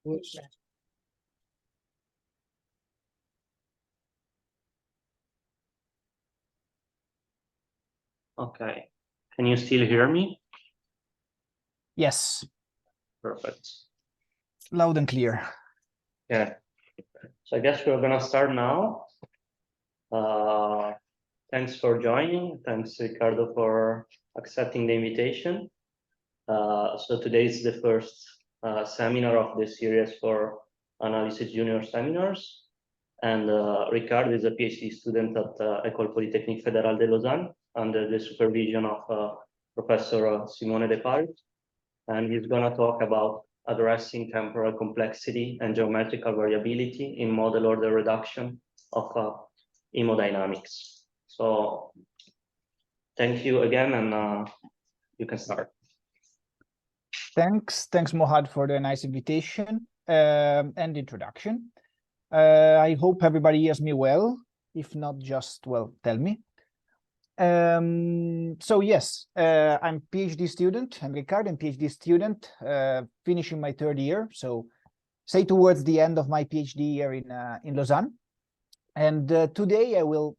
Oops. Okay. Can you still hear me? Yes. Perfect. Loud and clear. Yeah. So I guess we're gonna start now. Thanks for joining. Thanks, Riccardo, for accepting the invitation. So today is the first seminar of the series for analysis junior seminars. And Riccardo is a PhD student at École Polytechnique Fédérale de Lausanne under the supervision of Professor Simone De Paris. And he's going to talk about addressing temporal complexity and geometrical variability in model order reduction of hæmodynamics. So thank you again, and you can start. Thanks, Mohad, for the nice invitation and introduction. I hope everybody hears me well. If not, just, well, tell me. So yes, I'm PhD student. I'm Riccardo, I'm PhD student, finishing my third year. So say towards the end of my PhD year in Lausanne. And today I will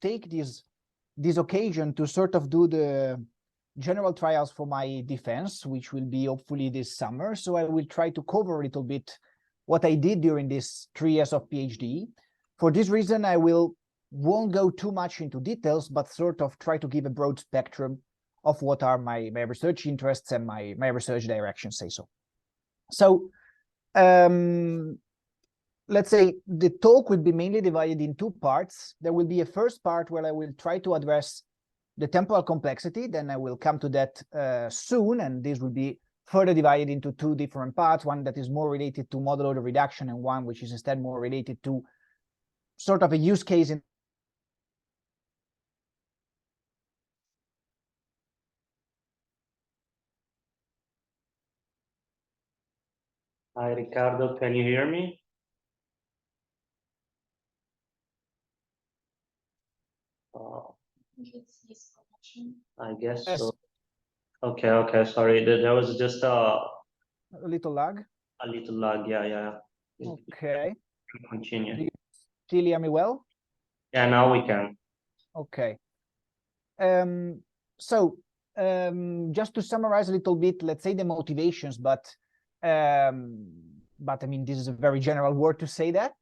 take this occasion to sort of do the general trials for my defense, which will be hopefully this summer. So I will try to cover a little bit what I did during these 3 years of PhD. For this reason, I won't go too much into details, but sort of try to give a broad spectrum of what are my research interests and my research direction, say so. So let's say the talk will be mainly divided in two parts. There will be a first part where I will try to address the temporal complexity. Then I will come to that soon, and this will be further divided into two different parts, one that is more related to model order reduction and one which is instead more related to sort of a use case in Hi, Riccardo, can you hear me? I guess yes. so. Okay, sorry. There was just a little lag. A little lag, yeah. Okay. Continue. Do you still hear me well? Yeah, now we can. Okay. So just to summarize a little bit, let's say the motivations, but I mean, this is a very general word to say that.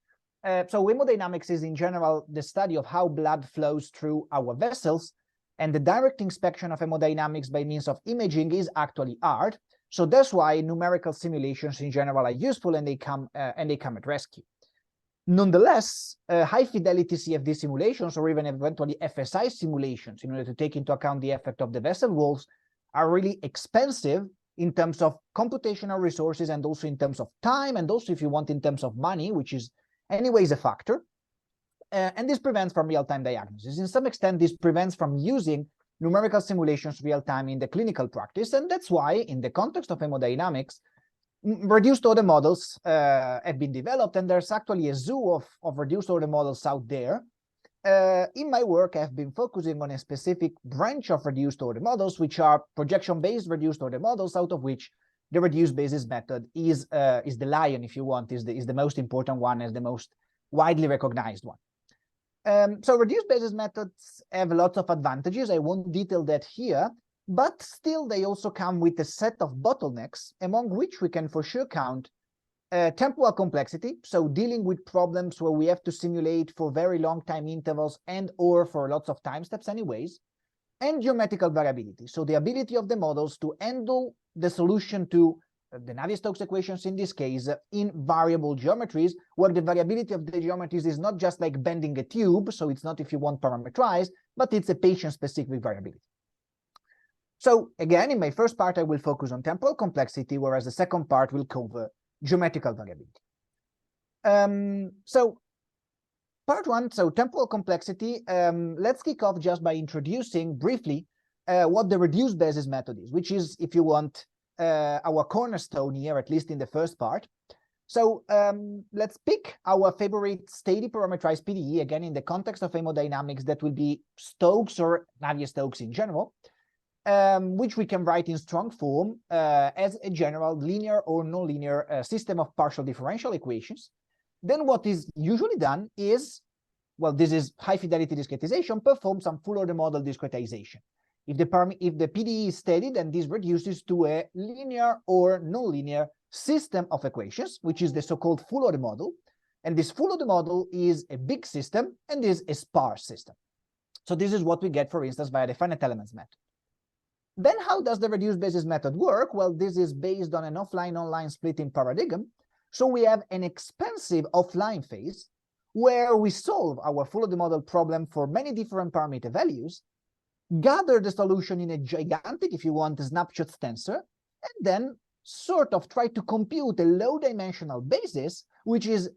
So hemodynamics is in general the study of how blood flows through our vessels, and the direct inspection of hemodynamics by means of imaging is actually hard. So that's why numerical simulations in general are useful, and they come at rescue. Nonetheless, high fidelity CFD simulations, or even eventually FSI simulations, in order to take into account the effect of the vessel walls, are really expensive in terms of computational resources, and also in terms of time, and also, if you want, in terms of money, which is anyways a factor. And this prevents from real-time diagnosis. In some extent, this prevents from using numerical simulations real-time in the clinical practice. And that's why, in the context of hemodynamics, reduced order models have been developed, and there's actually a zoo of reduced order models out there. In my work, I've been focusing on a specific branch of reduced order models, which are projection-based reduced order models, out of which the reduced basis method is the lion, if you want, is the most important one, as the most widely recognized one. So reduced basis methods have lots of advantages. I won't detail that here, but still they also come with a set of bottlenecks, among which we can for sure count temporal complexity, so dealing with problems where we have to simulate for very long time intervals and or for lots of time steps anyways, and geometrical variability, so the ability of the models to handle the solution to the Navier-Stokes equations in this case in variable geometries, where the variability of the geometries is not just like bending a tube, so it's not, if you want, parameterized, but it's a patient-specific variability. So again, in my first part, I will focus on temporal complexity, whereas the second part will cover geometrical variability. So part one, so temporal complexity, let's kick off just by introducing briefly what the reduced basis method is, which is, if you want, our cornerstone here, at least in the first part. So let's pick our favorite steady parameterized PDE, again, in the context of hemodynamics, that will be Stokes or Navier-Stokes in general. which we can write in strong form as a general linear or nonlinear system of partial differential equations. Then what is usually done is, well, this is high fidelity discretization, perform some full order model discretization. If the PDE is steady, then this reduces to a linear or nonlinear system of equations, which is the so-called full order model. And this full order model is a big system and is a sparse system. So this is what we get, for instance, via the finite elements method. Then how does the reduced basis method work? Well, this is based on an offline-online splitting paradigm. So we have an expensive offline phase where we solve our full order model problem for many different parameter values, gather the solution in a gigantic, if you want, snapshot tensor, and then sort of try to compute a low-dimensional basis, which is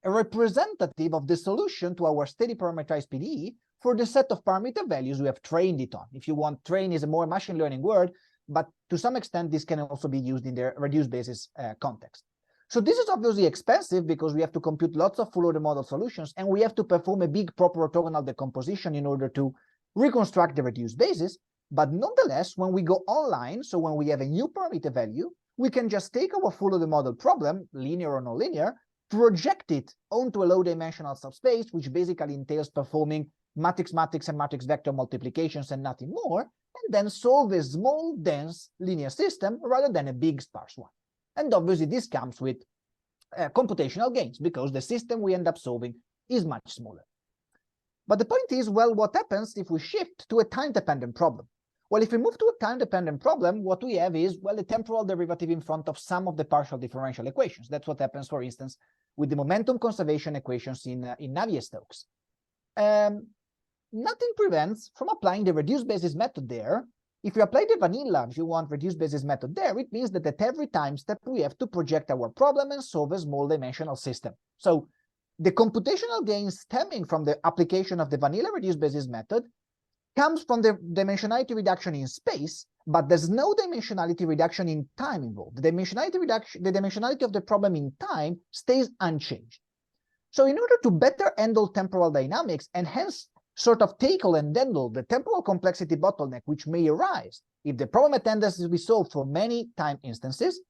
a representative of the solution to our steady parameterized PDE for the set of parameter values we have trained it on. If you want, train is a more machine learning word, but to some extent, this can also be used in the reduced basis context. So this is obviously expensive because we have to compute lots of full order model solutions, and we have to perform a big proper orthogonal decomposition in order to reconstruct the reduced basis. But nonetheless, when we go online, so when we have a new parameter value, we can just take our full order model problem, linear or nonlinear, project it onto a low-dimensional subspace, which basically entails performing matrix-matrix and matrix vector multiplications and nothing more, and then solve a small, dense linear system rather than a big, sparse one. And obviously, this comes with computational gains because the system we end up solving is much smaller. But the point is, well, what happens if we shift to a time-dependent problem? Well, if we move to a time-dependent problem, what we have is, well, a temporal derivative in front of some of the partial differential equations. That's what happens, for instance, with the momentum conservation equations in Navier-Stokes. Nothing prevents from applying the reduced basis method there. If you apply the vanilla, if you want, reduced basis method there, it means that at every time step, we have to project our problem and solve a small dimensional system. So the computational gains stemming from the application of the vanilla reduced basis method comes from the dimensionality reduction in space, but there's no dimensionality reduction in time involved. The dimensionality of the problem in time stays unchanged. So in order to better handle temporal dynamics and hence sort of tackle and handle the temporal complexity bottleneck which may arise if the problem attendance is resolved for many time instances,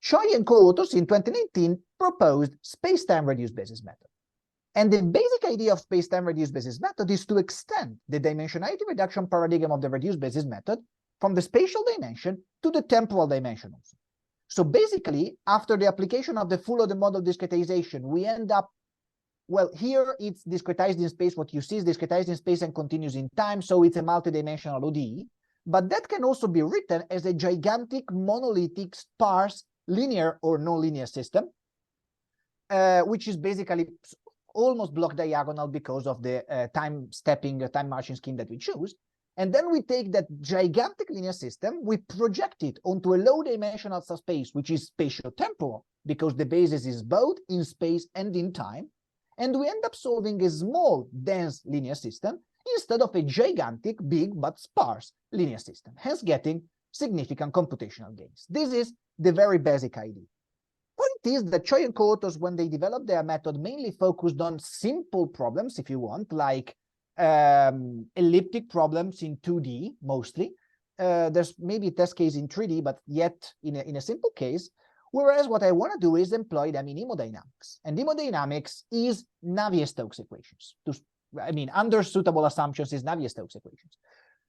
Choi and co-authors in 2019 proposed space-time reduced basis method. And the basic idea of space-time reduced basis method is to extend the dimensionality reduction paradigm of the reduced basis method from the spatial dimension to the temporal dimension also. So basically, after the application of the full order model discretization, we end up, well, here it's discretized in space. What you see is discretized in space and continues in time, so it's a multidimensional ODE. But that can also be written as a gigantic, monolithic, sparse, linear or nonlinear system, which is basically almost block diagonal because of the time marching scheme that we choose. And then we take that gigantic linear system, we project it onto a low-dimensional subspace, which is spatio-temporal, because the basis is both in space and in time. And we end up solving a small, dense linear system instead of a gigantic, big, but sparse linear system, hence getting significant computational gains. This is the very basic idea. Point is that Choi and co-authors, when they developed their method, mainly focused on simple problems, if you want, like elliptic problems in 2D, mostly. There's maybe a test case in 3D, but yet in a simple case. Whereas what I want to do is employ them in hæmodynamics. And hæmodynamics is Navier-Stokes equations. Under suitable assumptions is Navier-Stokes equations.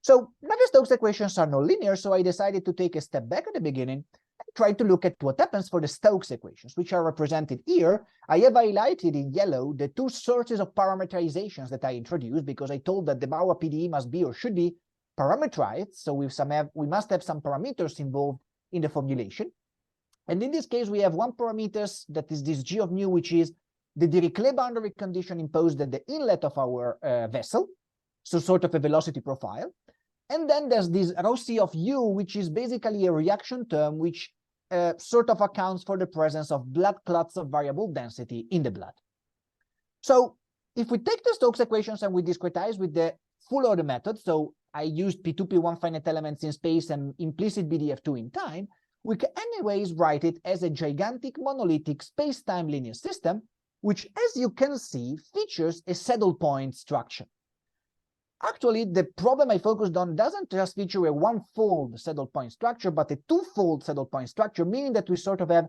So Navier-Stokes equations are nonlinear, so I decided to take a step back at the beginning and try to look at what happens for the Stokes equations, which are represented here. I have highlighted in yellow the two sources of parameterizations that I introduced, because I told that the Bauer PDE must be or should be parameterized. So we must have some parameters involved in the formulation. And in this case, we have one parameter that is this G of mu, which is the Dirichlet boundary condition imposed at the inlet of our vessel, so sort of a velocity profile. And then there's this rho C of u, which is basically a reaction term which sort of accounts for the presence of blood clots of variable density in the blood. So if we take the Stokes equations and we discretize with the full order method, so I used P2, P1 finite elements in space and implicit BDF2 in time, we can anyways write it as a gigantic monolithic space-time linear system, which, as you can see, features a saddle point structure. Actually, the problem I focused on doesn't just feature a one-fold saddle point structure, but a two-fold saddle point structure, meaning that we sort of have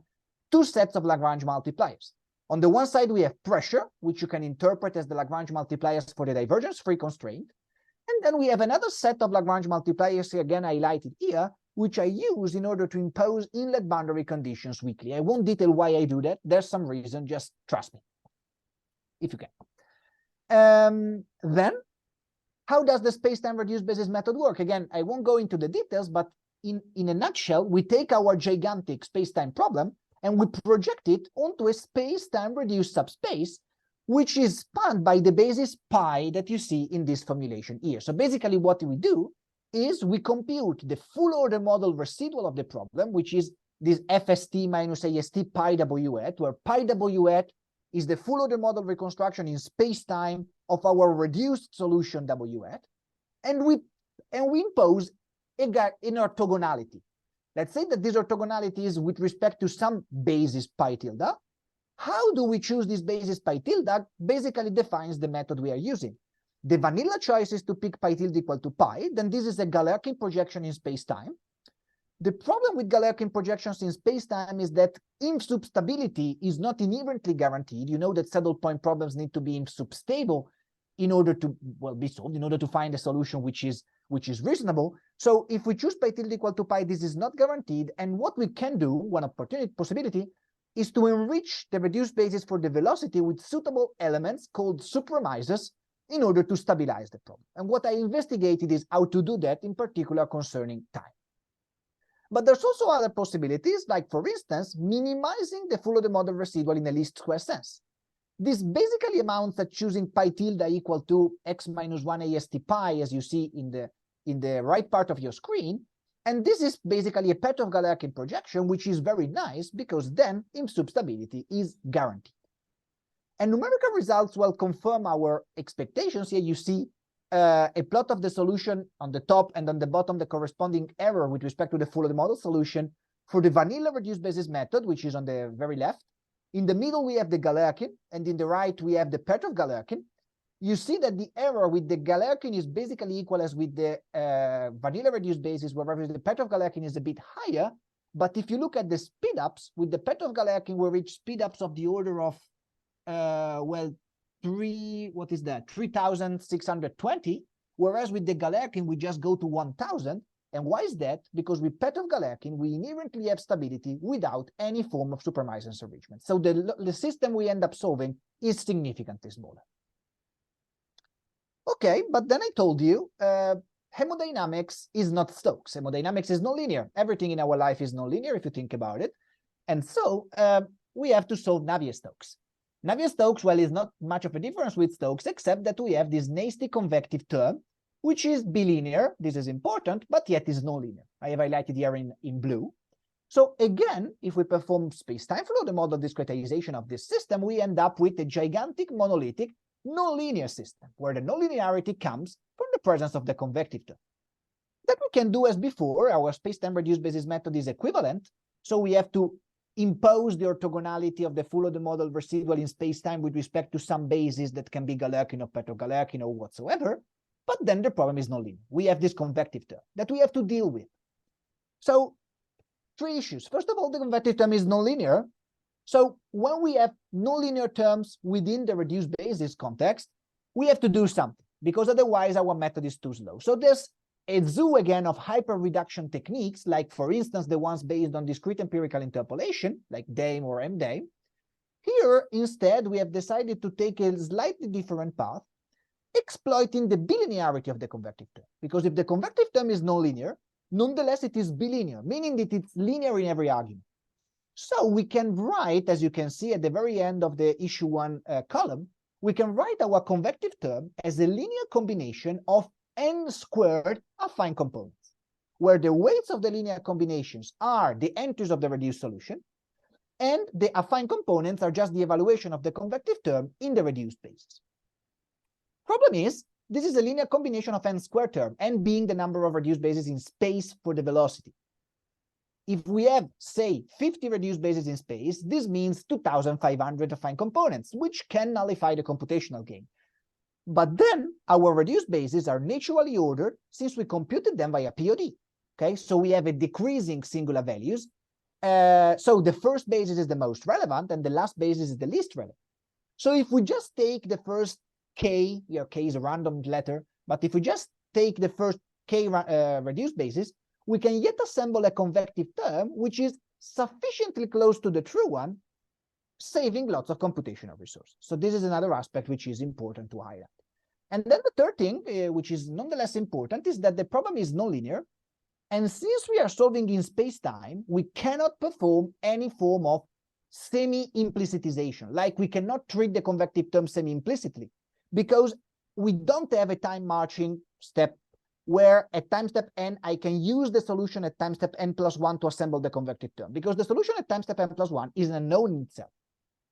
two sets of Lagrange multipliers. On the one side, we have pressure, which you can interpret as the Lagrange multipliers for the divergence-free constraint. And then we have another set of Lagrange multipliers, again highlighted here, which I use in order to impose inlet boundary conditions weakly. I won't detail why I do that. There's some reason, just trust me, if you can. Then, how does the space-time reduced basis method work? Again, I won't go into the details, but in a nutshell, we take our gigantic space-time problem and we project it onto a space-time reduced subspace, which is spanned by the basis pi that you see in this formulation here. So basically what we do is we compute the full order model residual of the problem, which is this FST minus AST pi W hat, where pi W hat is the full order model reconstruction in space-time of our reduced solution W hat, and we impose an orthogonality. Let's say that this orthogonality is with respect to some basis pi tilde. How do we choose this basis pi tilde? Basically defines the method we are using. The vanilla choice is to pick pi tilde equal to pi, then this is a Galerkin projection in space-time. The problem with Galerkin projections in space-time is that IMSUB stability is not inherently guaranteed. You know that saddle point problems need to be IMSUB stable in order to, well, be solved, in order to find a solution which is reasonable. So if we choose pi tilde equal to pi, this is not guaranteed. And what we can do, one possibility, is to enrich the reduced basis for the velocity with suitable elements called supremises in order to stabilize the problem. And what I investigated is how to do that, in particular concerning time. But there's also other possibilities, like, for instance, minimizing the full order model residual in a least square sense. This basically amounts to choosing pi tilde equal to x minus 1 AST pi, as you see in the right part of your screen. And this is basically a Petrov Galerkin projection, which is very nice because then IMSUB stability is guaranteed. And numerical results will confirm our expectations. Here you see a plot of the solution on the top, and on the bottom the corresponding error with respect to the full order model solution for the vanilla reduced basis method, which is on the very left. In the middle we have the Galerkin, and in the right we have the Petrov Galerkin. You see that the error with the Galerkin is basically equal as with the vanilla reduced basis, whereas the Petrov Galerkin is a bit higher. But if you look at the speedups, with the Petrov Galerkin we reach speedups of the order of 3,620, whereas with the Galerkin we just go to 1,000. And why is that? Because with Petrov Galerkin we inherently have stability without any form of supermised enrichment. So the system we end up solving is significantly smaller. Okay, but then I told you hæmodynamics is not Stokes. Hæmodynamics is nonlinear. Everything in our life is nonlinear if you think about it. And so we have to solve Navier-Stokes. Navier-Stokes, well, is not much of a difference with Stokes, except that we have this nasty convective term, which is bilinear. This is important, but yet is nonlinear. I have highlighted here in blue. So again, if we perform space-time flow, the model discretization of this system, we end up with a gigantic monolithic nonlinear system, where the nonlinearity comes from the presence of the convective term. That we can do as before. Our space-time reduced basis method is equivalent, so we have to impose the orthogonality of the full order model residual in space-time with respect to some basis that can be Galerkin or Petrov Galerkin or whatsoever. But then the problem is nonlinear. We have this convective term that we have to deal with. So, three issues. First of all, the convective term is nonlinear. So when we have nonlinear terms within the reduced basis context, we have to do something, because otherwise our method is too slow. So there's a zoo again of hyper-reduction techniques, like for instance the ones based on discrete empirical interpolation, like DAME or MDAME. Here, instead, we have decided to take a slightly different path, exploiting the bilinearity of the convective term. Because if the convective term is nonlinear, nonetheless it is bilinear, meaning that it's linear in every argument. So we can write, as you can see at the very end of the issue 1 column, we can write our convective term as a linear combination of n squared affine components, where the weights of the linear combinations are the entries of the reduced solution, and the affine components are just the evaluation of the convective term in the reduced basis. Problem is, this is a linear combination of n squared term, n being the number of reduced bases in space for the velocity. If we have, say, 50 reduced bases in space, this means 2,500 affine components, which can nullify the computational gain. But then our reduced bases are naturally ordered since we computed them via POD. Okay, so we have a decreasing singular values. So the first basis is the most relevant and the last basis is the least relevant. So if we just take the first k, your k is a random letter, but if we just take the first k reduced basis, we can yet assemble a convective term which is sufficiently close to the true one, saving lots of computational resources. So this is another aspect which is important to highlight. And then the third thing, which is nonetheless important, is that the problem is nonlinear. And since we are solving in space-time, we cannot perform any form of semi-implicitization, like we cannot treat the convective term semi-implicitly, because we don't have a time marching step where at time step n, I can use the solution at time step n+1 to assemble the convective term, because the solution at time step n+1 is an unknown in itself.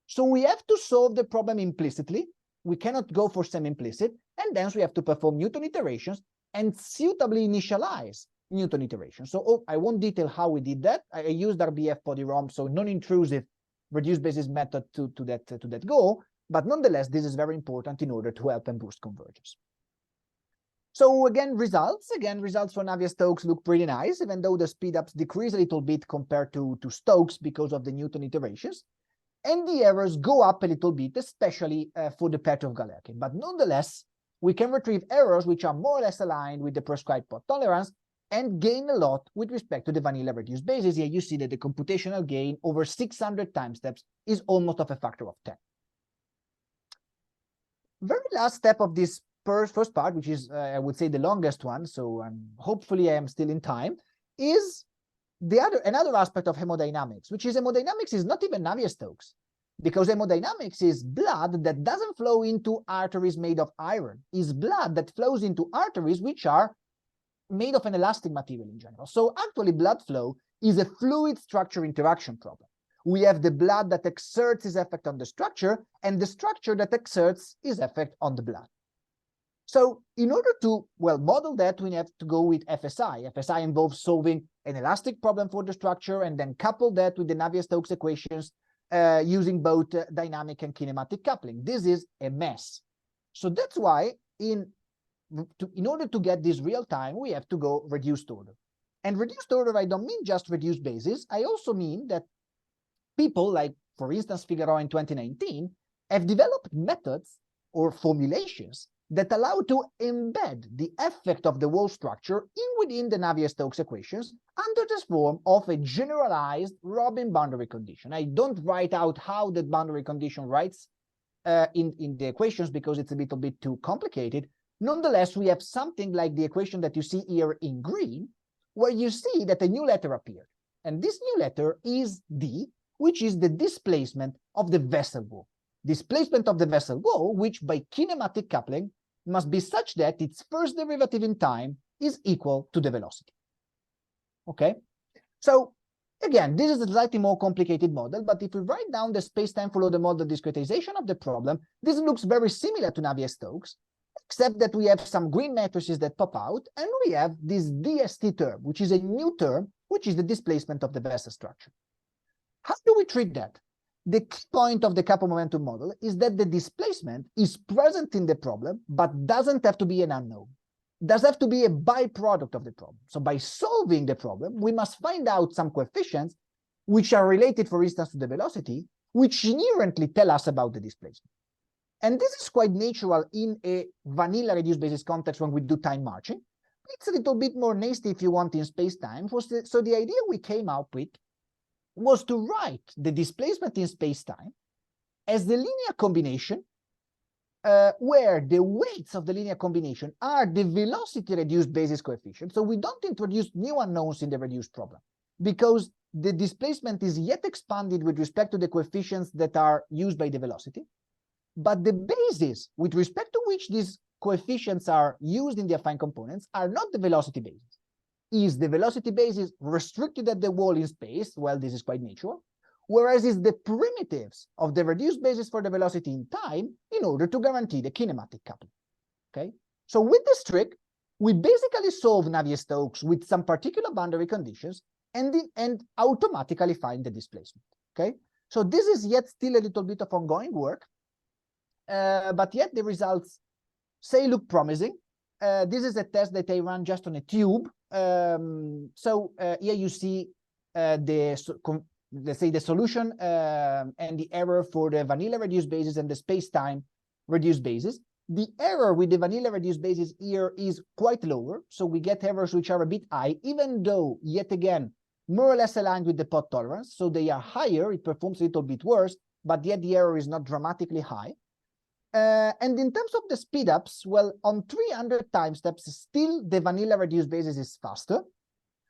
So we have to solve the problem implicitly. We cannot go for semi-implicit, and then we have to perform Newton iterations and suitably initialize Newton iterations. So I won't detail how we did that. I used RBF for the ROM, so non-intrusive reduced basis method to that goal. But nonetheless, this is very important in order to help and boost convergence. So again, results for Navier-Stokes look pretty nice, even though the speedups decrease a little bit compared to Stokes because of the Newton iterations. And the errors go up a little bit, especially for the path of Galerkin. But nonetheless, we can retrieve errors which are more or less aligned with the prescribed pot tolerance and gain a lot with respect to the vanilla reduced basis. Here you see that the computational gain over 600 time steps is almost of a factor of 10. Very last step of this first part, which is, I would say, the longest one, so hopefully I am still in time, is another aspect of hemodynamics, which is hemodynamics is not even Navier-Stokes, because hemodynamics is blood that doesn't flow into arteries made of iron, is blood that flows into arteries which are made of an elastic material in general. So actually blood flow is a fluid structure interaction problem. We have the blood that exerts its effect on the structure and the structure that exerts its effect on the blood. So in order to, well, model that, we have to go with FSI. FSI involves solving an elastic problem for the structure and then couple that with the Navier-Stokes equations using both dynamic and kinematic coupling. This is a mess. So that's why in order to get this real time, we have to go reduced order. And reduced order, I don't mean just reduced basis. I also mean that people like, for instance, Figueroa in 2019, have developed methods or formulations that allow to embed the effect of the wall structure within the Navier-Stokes equations under the form of a generalized Robin boundary condition. I don't write out how the boundary condition writes in the equations because it's a little bit too complicated. Nonetheless, we have something like the equation that you see here in green, where you see that a new letter appeared. And this new letter is D, which is the displacement of the vessel wall. Displacement of the vessel wall, which by kinematic coupling must be such that its first derivative in time is equal to the velocity. Okay, so again, this is a slightly more complicated model, but if we write down the space-time follow the model discretization of the problem, this looks very similar to Navier-Stokes, except that we have some green matrices that pop out, and we have this DST term, which is a new term, which is the displacement of the vessel structure. How do we treat that? The key point of the couple momentum model is that the displacement is present in the problem, but doesn't have to be an unknown. Does have to be a byproduct of the problem. So by solving the problem, we must find out some coefficients which are related, for instance, to the velocity, which inherently tell us about the displacement. And this is quite natural in a vanilla reduced basis context when we do time marching. It's a little bit more nasty if you want in space-time. So the idea we came up with was to write the displacement in space-time as the linear combination where the weights of the linear combination are the velocity reduced basis coefficient. So we don't introduce new unknowns in the reduced problem because the displacement is yet expanded with respect to the coefficients that are used by the velocity. But the basis with respect to which these coefficients are used in the affine components are not the velocity basis. Is the velocity basis restricted at the wall in space? Well, this is quite natural. Whereas is the primitives of the reduced basis for the velocity in time in order to guarantee the kinematic coupling. Okay, so with this trick, we basically solve Navier-Stokes with some particular boundary conditions and automatically find the displacement. Okay, so this is yet still a little bit of ongoing work, but yet the results say look promising. This is a test that I ran just on a tube. Here you see let's say the solution and the error for the vanilla reduced basis and the space-time reduced basis. The error with the vanilla reduced basis here is quite lower, so we get errors which are a bit high, even though, yet again, more or less aligned with the pot tolerance, so they are higher, it performs a little bit worse, but yet the error is not dramatically high. And in terms of the speedups, well, on 300 time steps, still the vanilla reduced basis is faster.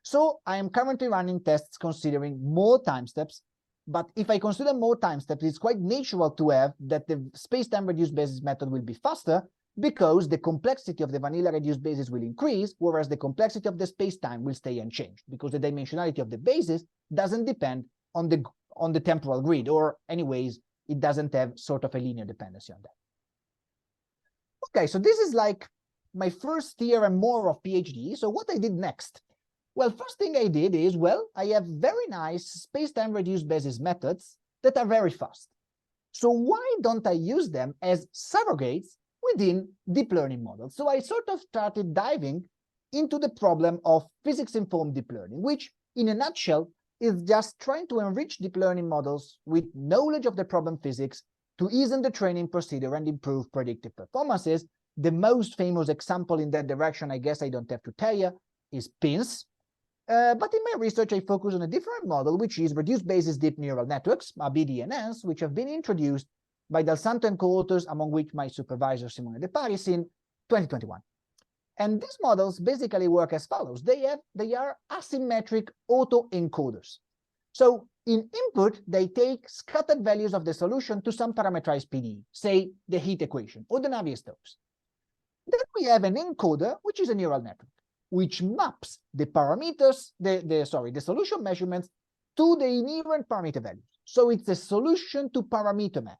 So I am currently running tests considering more time steps. But if I consider more time steps, it's quite natural to have that the space-time reduced basis method will be faster because the complexity of the vanilla reduced basis will increase, whereas the complexity of the space-time will stay unchanged because the dimensionality of the basis doesn't depend on the temporal grid, or anyways, it doesn't have sort of a linear dependency on that. Okay, so this is like my first year and more of PhD. So what I did next? Well, first thing I did is, well, I have very nice space-time reduced basis methods that are very fast. So why don't I use them as surrogates within deep learning models? So I sort of started diving into the problem of physics-informed deep learning, which in a nutshell is just trying to enrich deep learning models with knowledge of the problem physics to ease in the training procedure and improve predictive performances. The most famous example in that direction, I guess I don't have to tell you, is PINS. But in my research, I focus on a different model, which is reduced basis deep neural networks, BDNNs, which have been introduced by Dal Santo and co-authors, among which my supervisor Simone De Paris in 2021. And these models basically work as follows. They are asymmetric autoencoders. So in input, they take scattered values of the solution to some parameterized PDE, say the heat equation or the Navier-Stokes. Then we have an encoder, which is a neural network, which maps the parameters, the solution measurements to the inherent parameter values. So it's a solution to parameter map.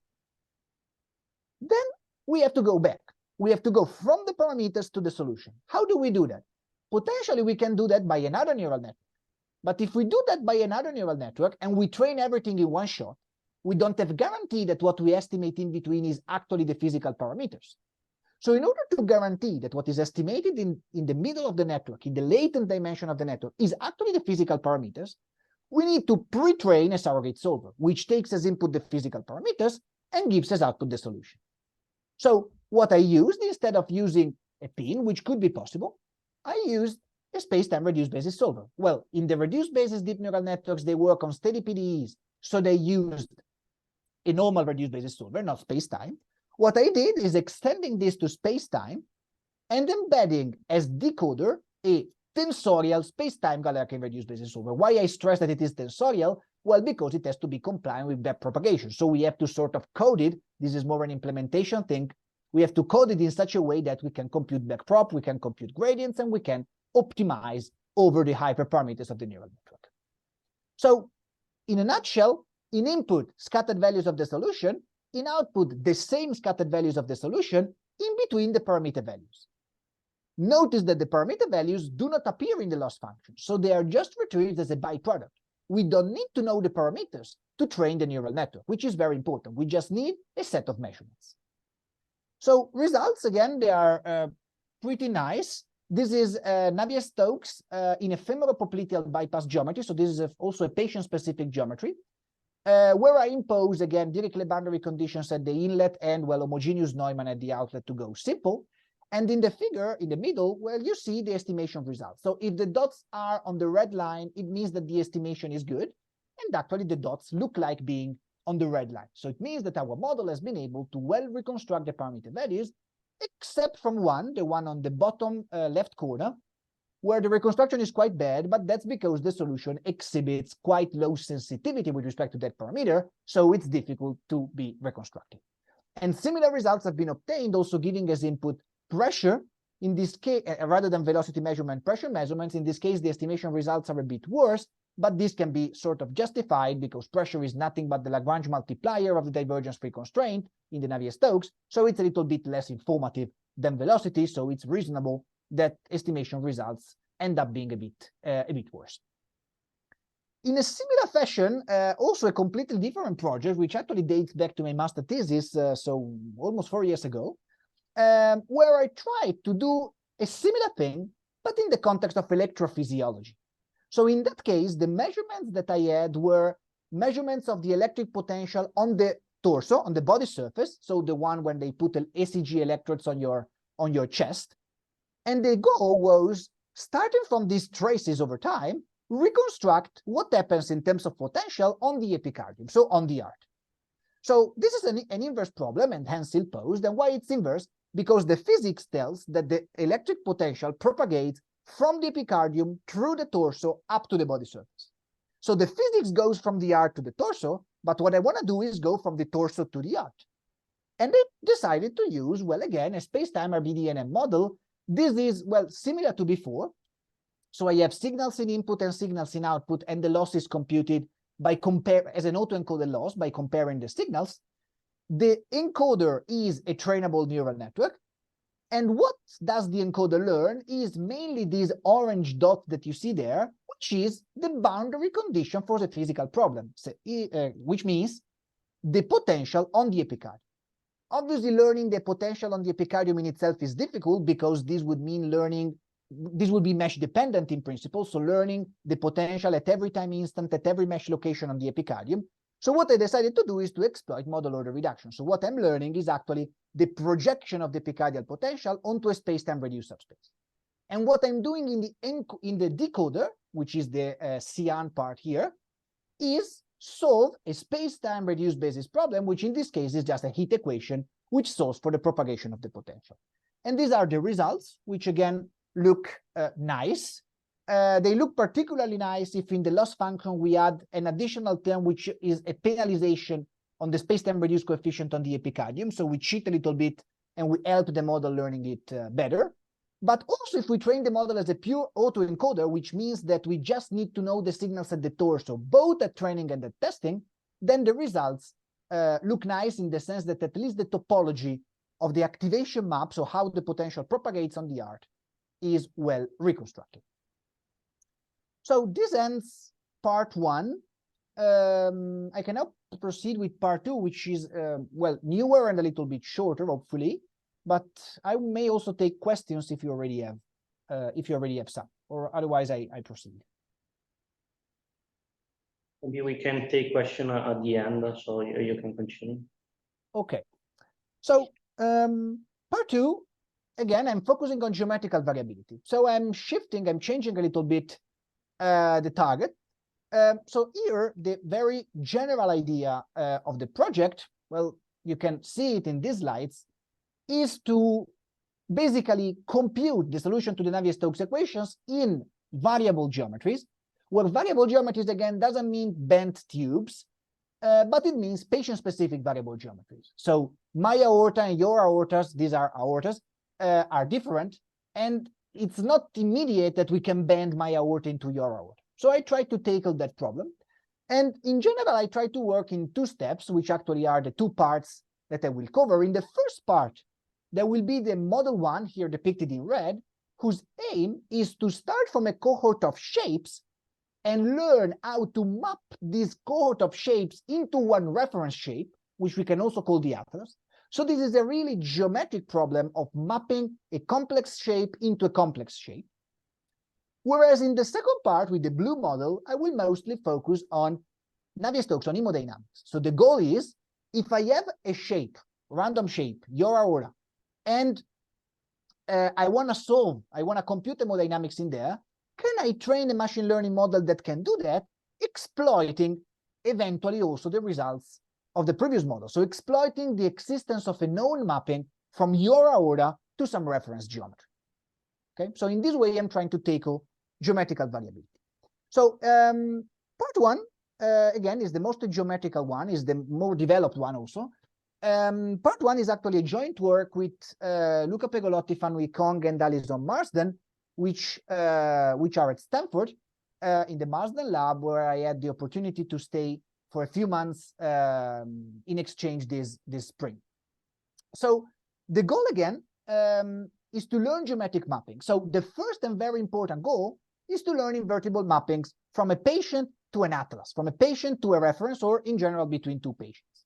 Then we have to go back. We have to go from the parameters to the solution. How do we do that? Potentially, we can do that by another neural network. But if we do that by another neural network and we train everything in one shot, we don't have guarantee that what we estimate in between is actually the physical parameters. So in order to guarantee that what is estimated in the middle of the network, in the latent dimension of the network, is actually the physical parameters, we need to pre-train a surrogate solver, which takes as input the physical parameters and gives as output the solution. So what I used, instead of using a pin, which could be possible, I used a space-time reduced basis solver. Well, in the reduced basis deep neural networks, they work on steady PDEs, so they used a normal reduced basis solver, not space-time. What I did is extending this to space-time and embedding as decoder a tensorial space-time Galerkin reduced basis solver. Why I stress that it is tensorial? Well, because it has to be compliant with backpropagation. So we have to sort of code it. This is more an implementation thing. We have to code it in such a way that we can compute backprop, we can compute gradients, and we can optimize over the hyperparameters of the neural network. So in a nutshell, in input, scattered values of the solution, in output, the same scattered values of the solution in between the parameter values. Notice that the parameter values do not appear in the loss function, so they are just retrieved as a byproduct. We don't need to know the parameters to train the neural network, which is very important. We just need a set of measurements. So results, again, they are pretty nice. This is Navier-Stokes in a femoral popliteal bypass geometry. So this is also a patient-specific geometry. Where I impose, again, Dirichlet boundary conditions at the inlet and, well, homogeneous Neumann at the outlet to go simple. And in the figure, in the middle, well, you see the estimation results. So if the dots are on the red line, it means that the estimation is good. And actually, the dots look like being on the red line. So it means that our model has been able to well reconstruct the parameter values, except from one, the one on the bottom left corner, where the reconstruction is quite bad, but that's because the solution exhibits quite low sensitivity with respect to that parameter, so it's difficult to be reconstructed. And similar results have been obtained also giving as input pressure, in this case, rather than velocity measurement, pressure measurements. In this case, the estimation results are a bit worse, but this can be sort of justified because pressure is nothing but the Lagrange multiplier of the divergence-free constraint in the Navier-Stokes, so it's a little bit less informative than velocity, so it's reasonable that estimation results end up being a bit worse. In a similar fashion, also a completely different project, which actually dates back to my master thesis, so almost 4 years ago, where I tried to do a similar thing, but in the context of electrophysiology. So in that case, the measurements that I had were measurements of the electric potential on the torso, on the body surface, so the one when they put an ECG electrodes on your chest. And the goal was, starting from these traces over time, reconstruct what happens in terms of potential on the epicardium, so on the heart. So this is an inverse problem, and hence ill-posed. And why it's inverse? Because the physics tells that the electric potential propagates from the epicardium through the torso up to the body surface. So the physics goes from the heart to the torso, but what I want to do is go from the torso to the heart. And they decided to use, well, again, a space-time RBDNM model. This is, well, similar to before. So I have signals in input and signals in output, and the loss is computed by as an autoencoded loss by comparing the signals. The encoder is a trainable neural network. And what does the encoder learn is mainly this orange dot that you see there, which is the boundary condition for the physical problem, so, which means the potential on the epicardium. Obviously, learning the potential on the epicardium in itself is difficult, because this would mean this would be mesh dependent in principle, so learning the potential at every time instant, at every mesh location on the epicardium. So what I decided to do is to exploit model order reduction. So what I'm learning is actually the projection of the epicardial potential onto a space-time reduced subspace. And what I'm doing in the decoder, which is the cyan part here, is solve a space-time reduced basis problem, which in this case is just a heat equation, which solves for the propagation of the potential. And these are the results, which again look nice. They look particularly nice if in the loss function we add an additional term, which is a penalization on the space-time reduced coefficient on the epicardium. So we cheat a little bit and we help the model learning it better. But also if we train the model as a pure autoencoder, which means that we just need to know the signals at the torso, both at training and at testing, then the results look nice in the sense that at least the topology of the activation map, so how the potential propagates on the heart, is well reconstructed. So this ends part one. I can now proceed with part two, which is, well, newer and a little bit shorter, hopefully. But I may also take questions if you already have some, or otherwise I proceed. Maybe we can take question at the end, so you can continue. Okay. So part two, again, I'm focusing on geometrical variability. So I'm changing a little bit the target. So here, the very general idea of the project, well, you can see it in these slides, is to basically compute the solution to the Navier-Stokes equations in variable geometries, where variable geometries, again, doesn't mean bent tubes, but it means patient-specific variable geometries. So my aorta and your aortas, these are aortas, are different, and it's not immediate that we can bend my aorta into your aorta. So I try to tackle that problem. And in general, I try to work in two steps, which actually are the two parts that I will cover. In the first part, there will be the model one, here depicted in red, whose aim is to start from a cohort of shapes and learn how to map this cohort of shapes into one reference shape, which we can also call the atlas. So this is a really geometric problem of mapping a complex shape into a complex shape. Whereas in the second part, with the blue model, I will mostly focus on Navier-Stokes, on hæmodynamics. So the goal is, if I have a shape, random shape, your aorta, and I want to compute hemodynamics in there, can I train a machine learning model that can do that, exploiting eventually also the results of the previous model? So exploiting the existence of a known mapping from your aorta to some reference geometry. Okay, so in this way, I'm trying to tackle geometrical variability. So part one, again, is the most geometrical one, is the more developed one also. Part one is actually a joint work with Luca Pegolotti, Fanui Kong, and Alison Marsden, which are at Stanford in the Marsden lab, where I had the opportunity to stay for a few months in exchange this spring. So the goal again is to learn geometric mapping. So the first and very important goal is to learn invertible mappings from a patient to an atlas, from a patient to a reference, or in general between two patients.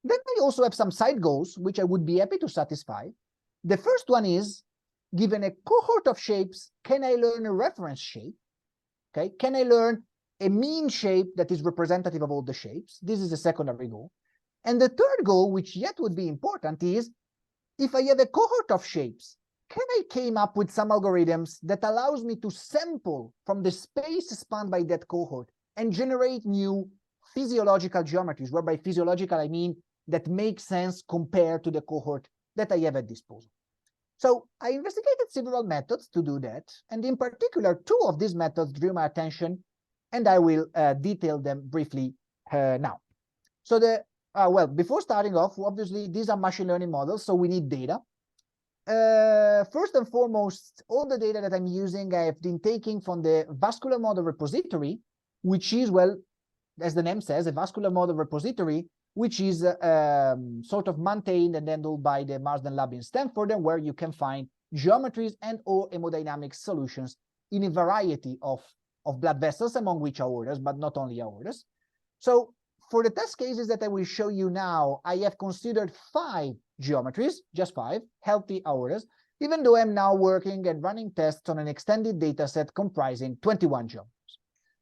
Then I also have some side goals, which I would be happy to satisfy. The first one is, given a cohort of shapes, can I learn a reference shape? Okay, can I learn a mean shape that is representative of all the shapes? This is a secondary goal. And the third goal, which yet would be important, is if I have a cohort of shapes, can I came up with some algorithms that allows me to sample from the space spanned by that cohort and generate new physiological geometries, whereby physiological I mean that make sense compared to the cohort that I have at disposal. So I investigated several methods to do that, and in particular, two of these methods drew my attention, and I will detail them briefly now. So well, before starting off, obviously these are machine learning models, so we need data. First and foremost, all the data that I'm using, I have been taking from the vascular model repository, which is, well, as the name says, a vascular model repository, which is sort of maintained and handled by the Marsden Lab in Stanford, and where you can find geometries and or hemodynamics solutions in a variety of blood vessels, among which aortas, but not only aortas. So for the test cases that I will show you now, I have considered 5 geometries, just 5, healthy aortas, even though I'm now working and running tests on an extended data set comprising 21 geometries.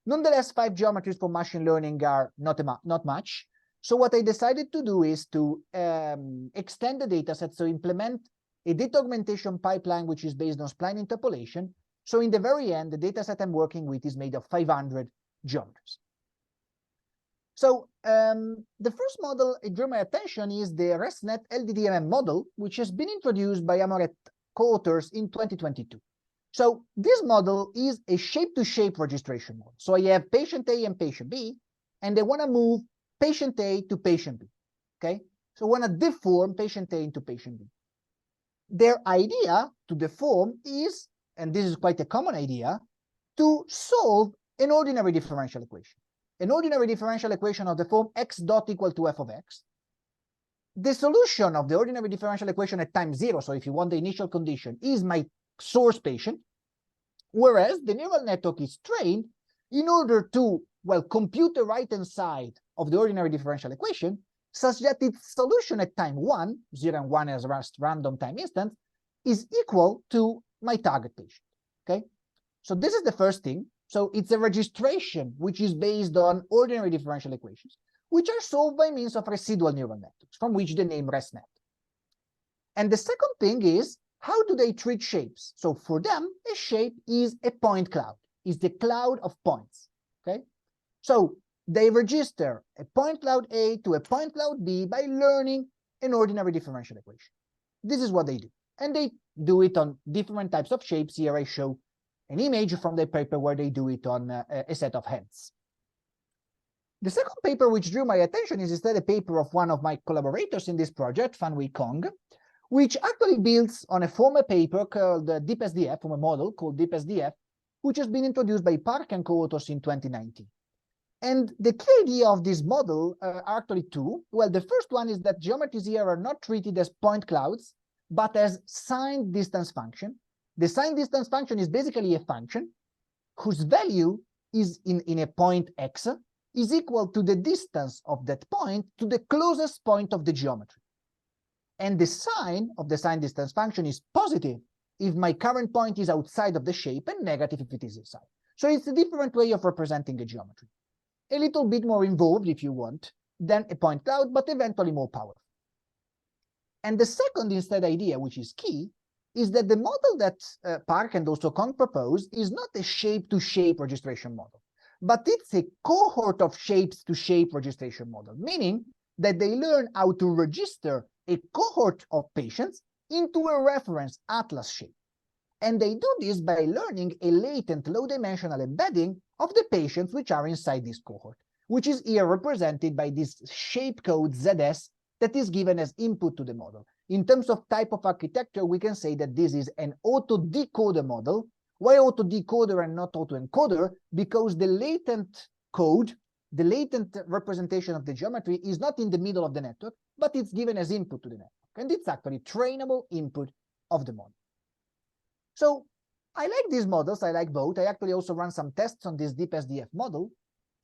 Nonetheless, 5 geometries for machine learning are not much. So what I decided to do is to extend the data set, so implement a data augmentation pipeline, which is based on spline interpolation. So in the very end, the data set I'm working with is made of 500 geometries. So the first model it drew my attention is the ResNet LDDMM model, which has been introduced by Amoret co-authors in 2022. So this model is a shape-to-shape registration model. So I have patient A and patient B, and they want to move patient A to patient B, okay? So I want to deform patient A into patient B. Their idea to deform is, and this is quite a common idea, to solve an ordinary differential equation. An ordinary differential equation of the form x dot equal to f of x. The solution of the ordinary differential equation at time 0, so if you want the initial condition, is my source patient, whereas the neural network is trained in order to, well, compute the right-hand side of the ordinary differential equation such that its solution at time 1, 0 and 1 as random time instance, is equal to my target patient, okay? So this is the first thing. So it's a registration which is based on ordinary differential equations, which are solved by means of residual neural networks, from which the name ResNet. And the second thing is, how do they treat shapes? So for them, a shape is a point cloud, is the cloud of points, okay? So they register a point cloud A to a point cloud B by learning an ordinary differential equation. This is what they do. And they do it on different types of shapes. Here I show an image from the paper where they do it on a set of hands. The second paper which drew my attention is instead a paper of one of my collaborators in this project, Fan-Wei Kong, which actually builds on a former paper called DeepSDF, from a model called DeepSDF, which has been introduced by Park and co-authors in 2019. And the key idea of this model are actually two. Well, the first one is that geometries here are not treated as point clouds, but as signed distance function. The signed distance function is basically a function whose value is in a point x is equal to the distance of that point to the closest point of the geometry. And the sign of the signed distance function is positive if my current point is outside of the shape and negative if it is inside. So it's a different way of representing a geometry. A little bit more involved, if you want, than a point cloud, but eventually more powerful. And the second instead idea, which is key, is that the model that Park and also Kong proposed is not a shape-to-shape registration model, but it's a cohort of shapes-to-shape registration model, meaning that they learn how to register a cohort of patients into a reference atlas shape. And they do this by learning a latent low-dimensional embedding of the patients which are inside this cohort, which is here represented by this shape code ZS that is given as input to the model. In terms of type of architecture, we can say that this is an auto-decoder model. Why auto-decoder and not auto-encoder? Because the latent code, the latent representation of the geometry is not in the middle of the network, but it's given as input to the network. And it's actually trainable input of the model. So I like these models. I like both. I actually also run some tests on this DeepSDF model.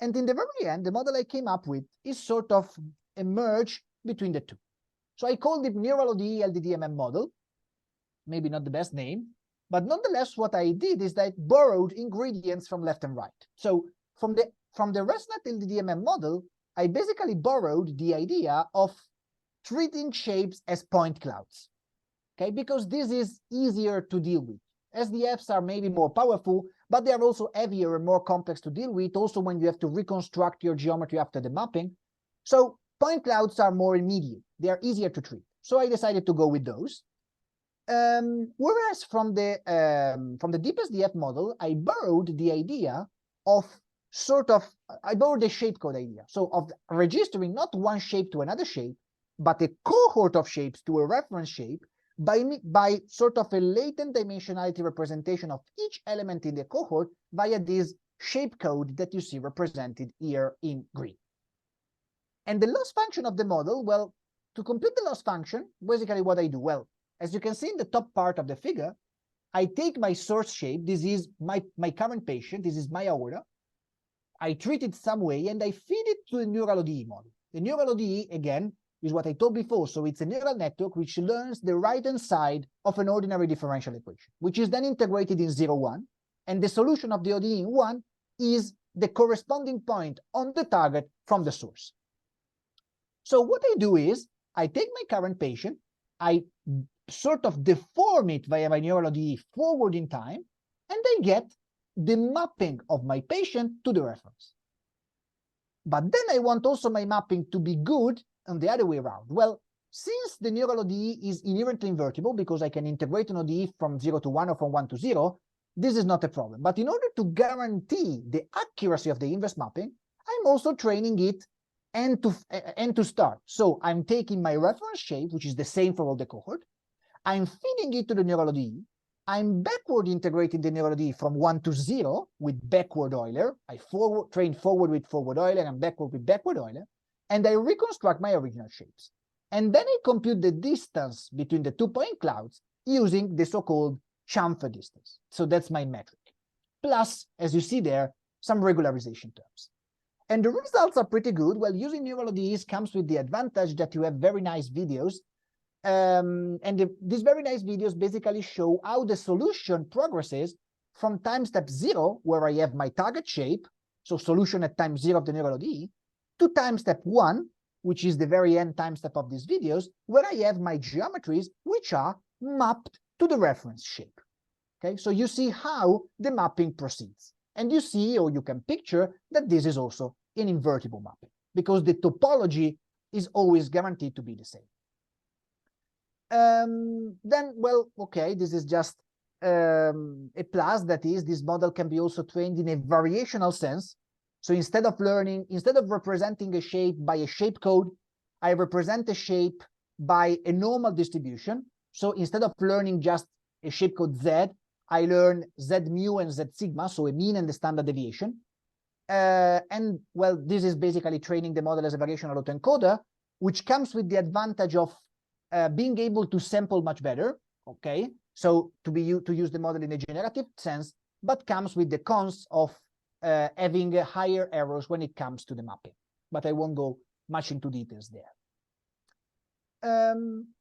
And in the very end, the model I came up with is sort of a merge between the two. So I called it Neural ODE LDDMM model. maybe not the best name, but nonetheless, what I did is that I borrowed ingredients from left and right. So from the ResNet LDDMM model, I basically borrowed the idea of treating shapes as point clouds, okay? Because this is easier to deal with. SDFs are maybe more powerful, but they are also heavier and more complex to deal with, also when you have to reconstruct your geometry after the mapping. So point clouds are more immediate. They are easier to treat. So I decided to go with those. Whereas from the deep SDF model, I borrowed the idea of I borrowed the shape code idea. So of registering not one shape to another shape, but a cohort of shapes to a reference shape by sort of a latent dimensionality representation of each element in the cohort via this shape code that you see represented here in green. And the loss function of the model, well, to complete the loss function, basically what I do, well, as you can see in the top part of the figure, I take my source shape. This is my current patient. This is my aorta. I treat it some way, and I feed it to the neural ODE model. The neural ODE, again, is what I told before. So it's a neural network which learns the right-hand side of an ordinary differential equation, which is then integrated in 0, 1. And the solution of the ODE in 1 is the corresponding point on the target from the source. So what I do is I take my current patient, I sort of deform it via my neural ODE forward in time, and I get the mapping of my patient to the reference. But then I want also my mapping to be good on the other way around. Well, since the neural ODE is inherently invertible, because I can integrate an ODE from 0 to 1 or from 1 to 0, this is not a problem. But in order to guarantee the accuracy of the inverse mapping, I'm also training it end to start. So I'm taking my reference shape, which is the same for all the cohort. I'm feeding it to the neural ODE. I'm backward integrating the neural ODE from 1 to 0 with backward Euler. I train forward with forward Euler and backward with backward Euler. And I reconstruct my original shapes. And then I compute the distance between the 2 point clouds using the so-called chamfer distance. So that's my metric. Plus, as you see there, some regularization terms. And the results are pretty good. Well, using neural ODEs comes with the advantage that you have very nice videos. These very nice videos basically show how the solution progresses from time step 0, where I have my target shape, so solution at time 0 of the neural ODE, to time step 1, which is the very end time step of these videos, where I have my geometries, which are mapped to the reference shape. Okay, so you see how the mapping proceeds. And you see, or you can picture, that this is also an invertible mapping, because the topology is always guaranteed to be the same. Then, well, okay, this is just a plus, that is, this model can be also trained in a variational sense. So instead of representing a shape by a shape code, I represent a shape by a normal distribution. So instead of learning just a shape code Z, I learn Z mu and Z sigma, so a mean and the standard deviation. And well, this is basically training the model as a variational autoencoder, which comes with the advantage of being able to sample much better, okay? So to use the model in a generative sense, but comes with the cons of having higher errors when it comes to the mapping. But I won't go much into details there.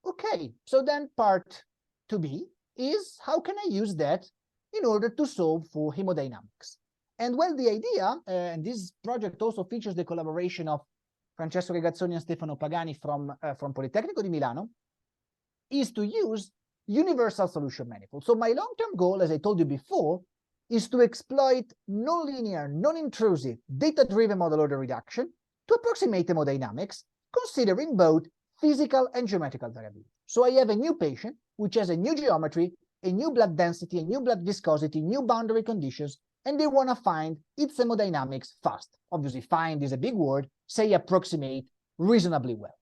Okay, so then part 2B is how can I use that in order to solve for hemodynamics? And well, the idea, and this project also features the collaboration of Francesco Regazzoni and Stefano Pagani from Politecnico di Milano, is to use universal solution manifold. So my long-term goal, as I told you before, is to exploit nonlinear, non-intrusive, data-driven model order reduction to approximate hemodynamics, considering both physical and geometrical variability. So I have a new patient, which has a new geometry, a new blood density, a new blood viscosity, new boundary conditions, and they want to find its hemodynamics fast. Obviously, find is a big word, say approximate reasonably well.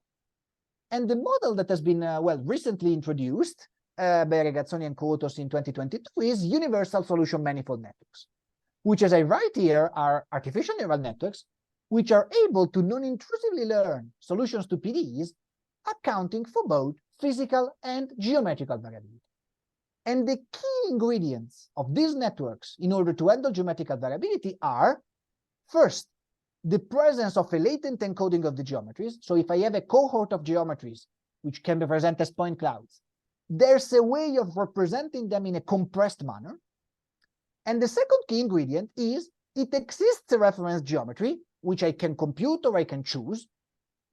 And the model that has been, well, recently introduced by Regazzoni and co-authors in 2022 is universal solution manifold networks, which, as I write here, are artificial neural networks, which are able to non-intrusively learn solutions to PDEs, accounting for both physical and geometrical variability. And the key ingredients of these networks in order to handle geometrical variability are, first, the presence of a latent encoding of the geometries. So if I have a cohort of geometries, which can be presented as point clouds, there's a way of representing them in a compressed manner. And the second key ingredient is it exists a reference geometry, which I can compute or I can choose,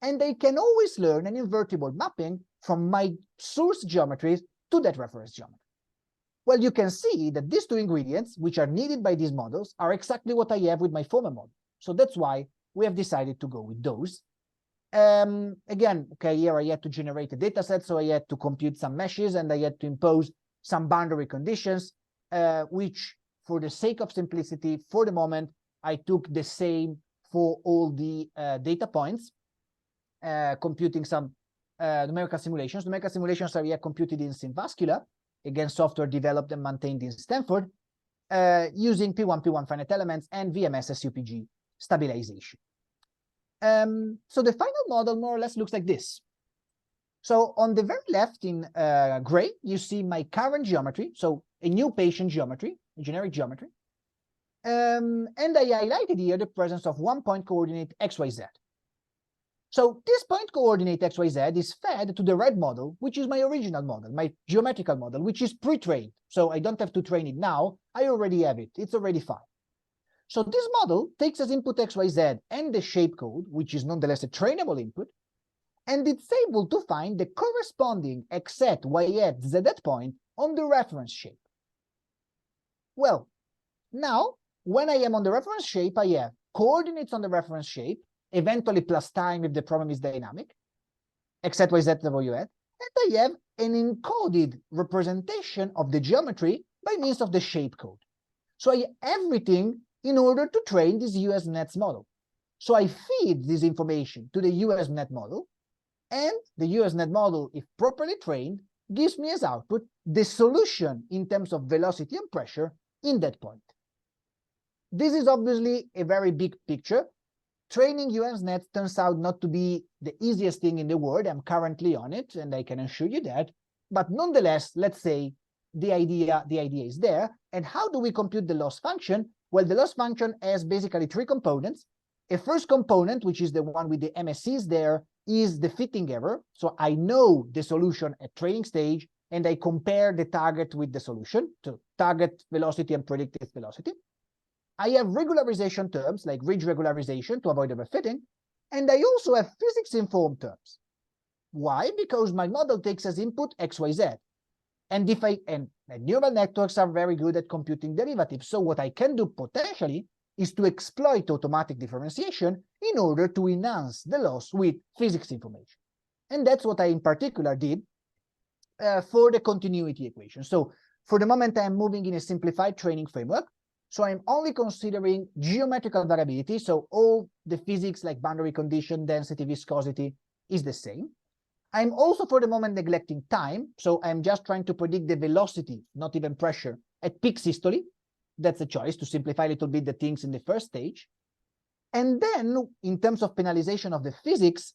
and I can always learn an invertible mapping from my source geometries to that reference geometry. Well, you can see that these two ingredients, which are needed by these models, are exactly what I have with my former model. So that's why we have decided to go with those. Again, okay, here I had to generate a data set, so I had to compute some meshes and I had to impose some boundary conditions, which for the sake of simplicity, for the moment, I took the same for all the data points, computing some numerical simulations. Numerical simulations are computed in vascular, again, software developed and maintained in Stanford, using P1 finite elements and VMS SUPG stabilization. So the final model more or less looks like this. So on the very left in gray, you see my current geometry, so a new patient geometry, a generic geometry. And I highlighted here the presence of one point coordinate XYZ. So this point coordinate XYZ is fed to the red model, which is my original model, my geometrical model, which is pre-trained. So I don't have to train it now. I already have it. It's already fine. So this model takes as input XYZ and the shape code, which is nonetheless a trainable input, and it's able to find the corresponding XZ, YZ, ZZ point on the reference shape. Well, now, when I am on the reference shape, I have coordinates on the reference shape, eventually plus time if the problem is dynamic, XZ, YZ, WZ, and I have an encoded representation of the geometry by means of the shape code. So I have everything in order to train this USNet model. So I feed this information to the USNet model, and the USNet model, if properly trained, gives me as output the solution in terms of velocity and pressure in that point. This is obviously a very big picture. Training USNet turns out not to be the easiest thing in the world. I'm currently on it, and I can assure you that. But nonetheless, let's say the idea is there. And how do we compute the loss function? Well, the loss function has basically three components. A first component, which is the one with the MSCs there, is the fitting error. So I know the solution at training stage, and I compare the target with the solution to target velocity and predicted velocity. I have regularization terms like ridge regularization to avoid overfitting, and I also have physics-informed terms. Why? Because my model takes as input XYZ, and neural networks are very good at computing derivatives. So what I can do potentially is to exploit automatic differentiation in order to enhance the loss with physics information, and that's what I in particular did for the continuity equation. So for the moment, I'm moving in a simplified training framework. So I'm only considering geometrical variability. So all the physics like boundary condition, density, viscosity is the same. I'm also for the moment neglecting time. So I'm just trying to predict the velocity, not even pressure, at peak systole. That's a choice to simplify a little bit the things in the first stage. And then in terms of penalization of the physics,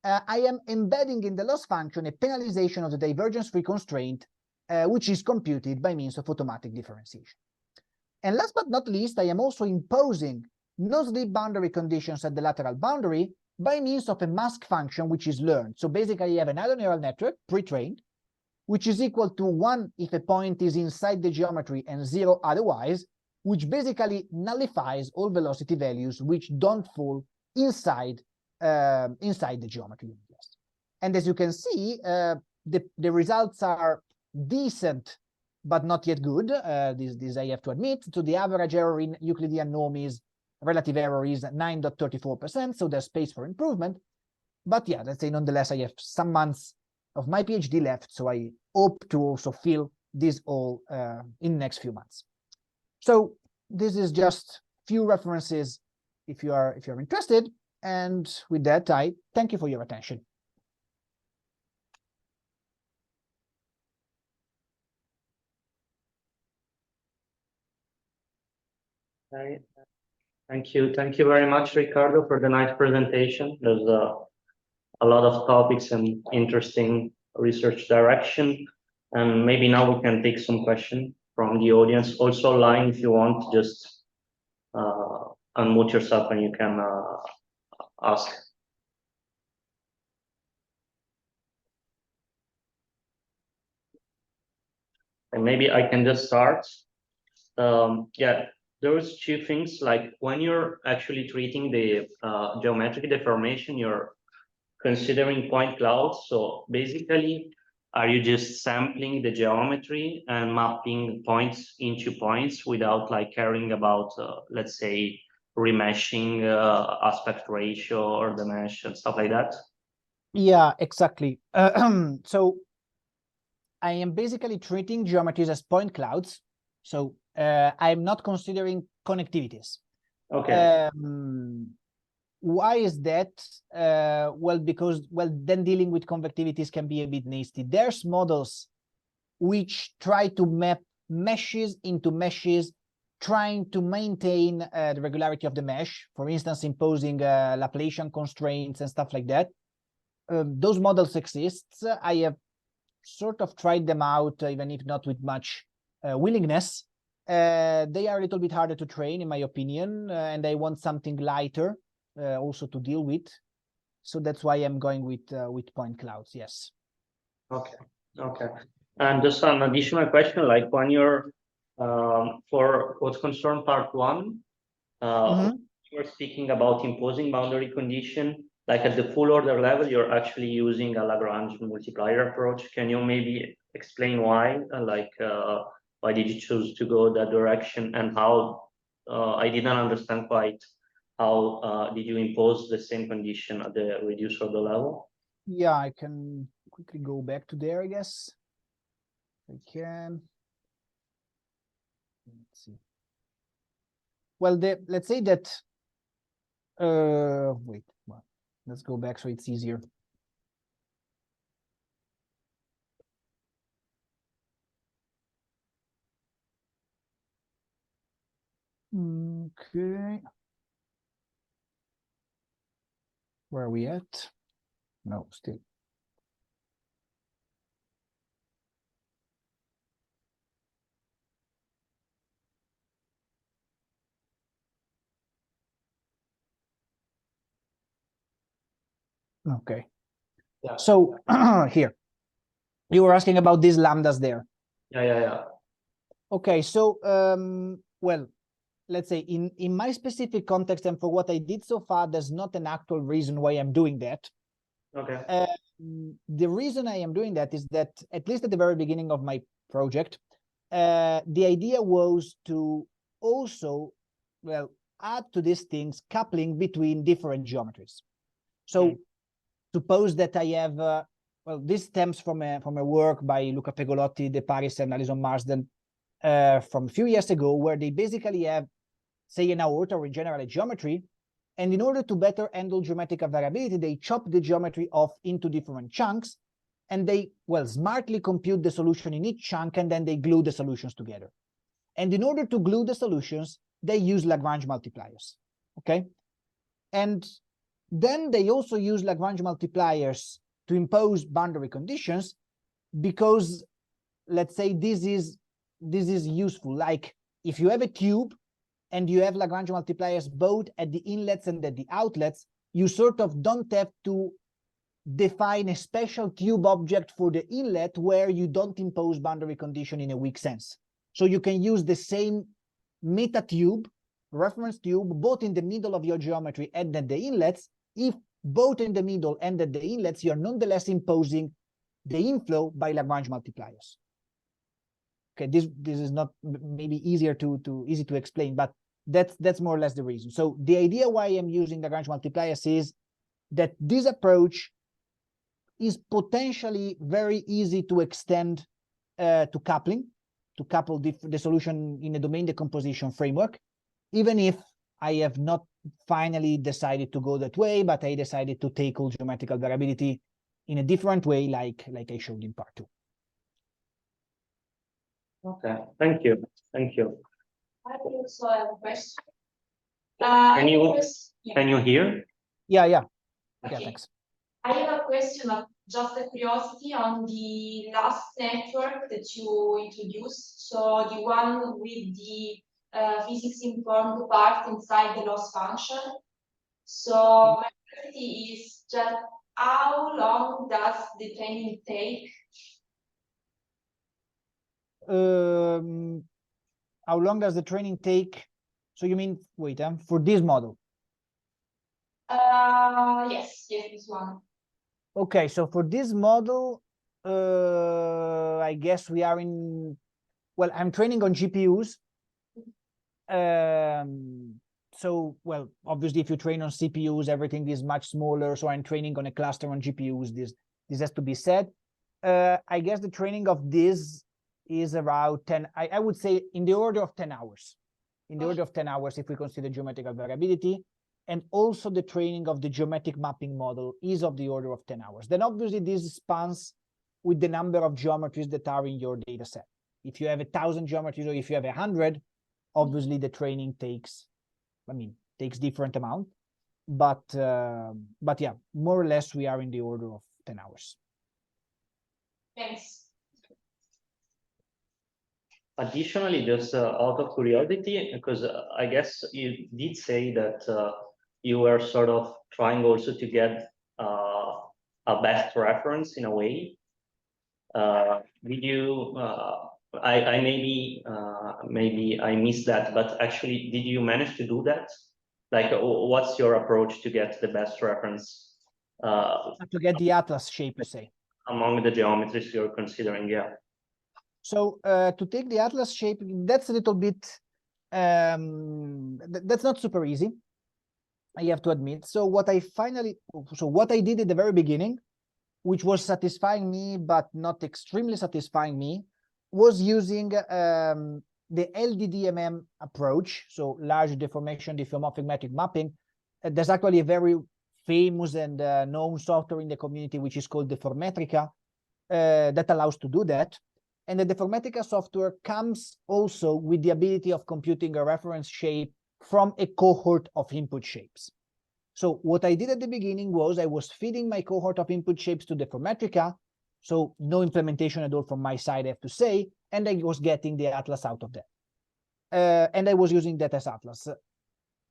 I am embedding in the loss function a penalization of the divergence-free constraint, which is computed by means of automatic differentiation. And last but not least, I am also imposing no-slip boundary conditions at the lateral boundary by means of a mask function which is learned. So basically, you have another neural network, pre-trained, which is equal to 1 if a point is inside the geometry and 0 otherwise, which basically nullifies all velocity values which don't fall inside the geometry. And as you can see, the results are decent, but not yet good. This I have to admit. So the average error in Euclidean norm is relative error is 9.34%, so there's space for improvement. But yeah, let's say nonetheless, I have some months of my PhD left, so I hope to also fill this all in the next few months. So this is just few references if you are interested. And with that, I thank you for your attention. Right. Thank you very much, Riccardo, for the nice presentation. There's a lot of topics and interesting research direction, and maybe now we can take some questions from the audience. Also online, if you want, just unmute yourself and you can ask. And maybe I can just start. Yeah, those two things, like when you're actually treating the geometric deformation, you're considering point clouds. So basically, are you just sampling the geometry and mapping points into points without like caring about, let's say, remeshing, aspect ratio or the mesh and stuff like that? Yeah, exactly. So I am basically treating geometries as point clouds. So I'm not considering connectivities. Okay. Why is that? Well, because, well, then dealing with convectivities can be a bit nasty. There's models which try to map meshes into meshes, trying to maintain the regularity of the mesh, for instance, imposing Laplacian constraints and stuff like that. Those models exist. I have sort of tried them out, even if not with much willingness. They are a little bit harder to train, in my opinion, and I want something lighter also to deal with. So that's why I'm going with point clouds. Yes. Okay. Okay. And just an additional question, like when you're for what's concerned part one, you were speaking about imposing boundary condition, like at the full order level, you're actually using a Lagrange multiplier approach. Can you maybe explain why? Why did you choose to go that direction, and how? I didn't understand quite how did you impose the same condition at the reduced order level? Yeah, I can quickly go back to there, I guess. I can. Let's see. Well, let's say that. Wait. Well, let's go back so it's easier. Okay. Where are we at? No, still. Okay. Yeah. So here, you were asking about these lambdas there. Yeah. Okay, so well, let's say in my specific context and for what I did so far, there's not an actual reason why I'm doing that. Okay. The reason I am doing that is that, at least at the very beginning of my project, the idea was to also, well, add to these things coupling between different geometries. So suppose that I have, well, this stems from a work by Luca Pegolotti, De Paris, and Alison Marsden from a few years ago, where they basically have, say, an aorta or in general a geometry, and in order to better handle geometrical variability, they chop the geometry off into different chunks, and they, well, smartly compute the solution in each chunk, and then they glue the solutions together. And in order to glue the solutions, they use Lagrange multipliers, okay? And then they also use Lagrange multipliers to impose boundary conditions, because, let's say, this is useful. Like, if you have a tube and you have Lagrange multipliers both at the inlets and at the outlets, you sort of don't have to define a special tube object for the inlet where you don't impose boundary condition in a weak sense. So you can use the same meta tube, reference tube, both in the middle of your geometry and at the inlets. If both in the middle and at the inlets, you're nonetheless imposing the inflow by Lagrange multipliers. Okay, this is not maybe easy to explain, but that's more or less the reason. So the idea why I'm using Lagrange multipliers is that this approach is potentially very easy to extend to coupling, to couple the solution in a domain decomposition framework, even if I have not finally decided to go that way, but I decided to tackle geometrical variability in a different way, like I showed in part 2. Okay, thank you. I also have a question. Can you hear? Yeah, Okay. thanks. I have a question of just a curiosity on the last network that you introduced. So the one with the physics informed part inside the loss function. So my curiosity is just how long does the training take? How long does the training take? So you mean, wait, for this model? Yes, this one. Okay, so for this model, I guess we are in, well, I'm training on GPUs. So, well, obviously, if you train on CPUs, everything is much smaller. So I'm training on a cluster on GPUs. This has to be said. I guess the training of this is around 10, I would say in the order of 10 hours. In the order of 10 hours, if we consider geometrical variability. And also the training of the geometric mapping model is of the order of 10 hours. Then obviously this spans with the number of geometries that are in your data set. If you have 1,000 geometries or if you have 100, obviously the training takes different amount. But yeah, more or less we are in the order of 10 hours. Thanks. Additionally, just out of curiosity, because I guess you did say that you were sort of trying also to get a best reference in a way. Did you? I maybe I missed that, but actually, did you manage to do that? Like, what's your approach to get the best reference? To get the atlas shape, you say? Among the geometries you're considering, yeah. So to take the atlas shape, that's a little bit, that's not super easy, I have to admit. So what I did at the very beginning, which was satisfying me, but not extremely satisfying me, was using the LDDMM approach, so large deformation diffeomorphic metric mapping. There's actually a very famous and known software in the community, which is called Deformetrica, that allows to do that. And the Deformetrica software comes also with the ability of computing a reference shape from a cohort of input shapes. So what I did at the beginning was I was feeding my cohort of input shapes to Deformetrica, so no implementation at all from my side, I have to say, and I was getting the atlas out of that. And I was using that as atlas.